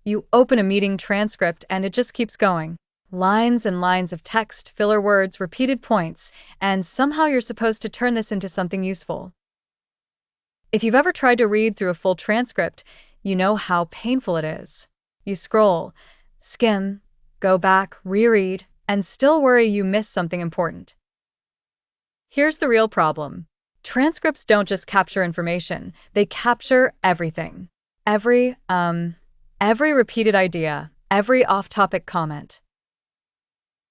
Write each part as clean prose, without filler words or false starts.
You open a meeting transcript and it just keeps going. Lines and lines of text, filler words, repeated points, and somehow you're supposed to turn this into something useful. If you've ever tried to read through a full transcript, you know how painful it is. You scroll, skim, go back, reread, and still worry you missed something important. Here's the real problem. Transcripts don't just capture information, they capture everything. Every repeated idea, every off-topic comment.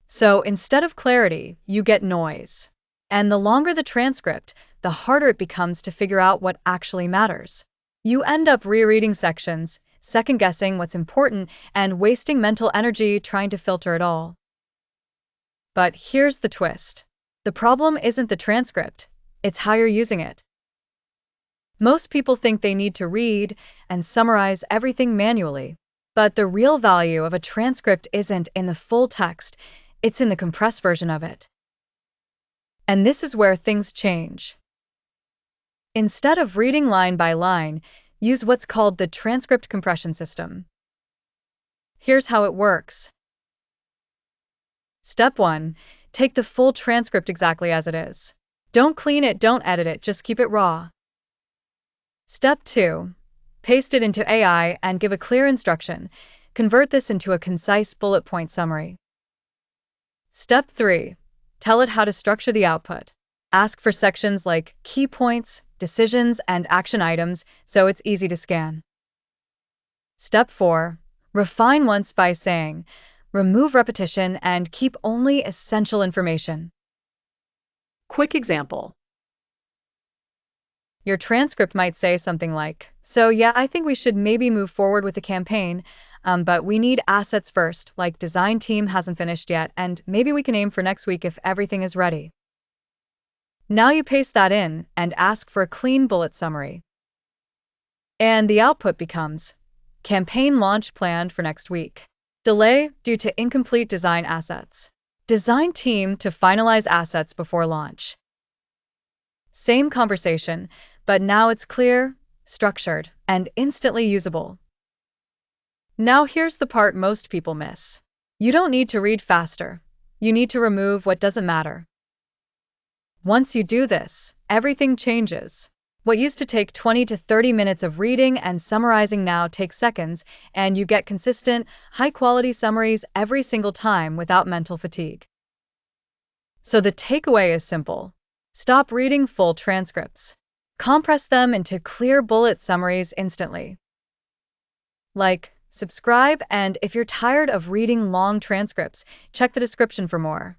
So instead of clarity, you get noise. And the longer the transcript, the harder it becomes to figure out what actually matters. You end up rereading sections, second-guessing what's important, and wasting mental energy trying to filter it all. But here's the twist. The problem isn't the transcript, it's how you're using it. Most people think they need to read and summarize everything manually. But the real value of a transcript isn't in the full text, it's in the compressed version of it. And this is where things change. Instead of reading line by line, use what's called the transcript compression system. Here's how it works. Step 1. Take the full transcript exactly as it is. Don't clean it, don't edit it, just keep it raw. Step 2. Paste it into AI and give a clear instruction. Convert this into a concise bullet point summary. Step 3. Tell it how to structure the output. Ask for sections like key points, decisions, and action items so it's easy to scan. Step 4. Refine once by saying, remove repetition and keep only essential information. Quick example. Your transcript might say something like, so yeah, I think we should maybe move forward with the campaign, but we need assets first, like design team hasn't finished yet, and maybe we can aim for next week if everything is ready. Now you paste that in and ask for a clean bullet summary. And the output becomes, campaign launch planned for next week. Delay due to incomplete design assets. Design team to finalize assets before launch. Same conversation, but now it's clear, structured, and instantly usable. Now here's the part most people miss. You don't need to read faster. You need to remove what doesn't matter. Once you do this, everything changes. What used to take 20 to 30 minutes of reading and summarizing now takes seconds, and you get consistent, high-quality summaries every single time without mental fatigue. So the takeaway is simple. Stop reading full transcripts. Compress them into clear bullet summaries instantly. Like, subscribe, and if you're tired of reading long transcripts, check the description for more.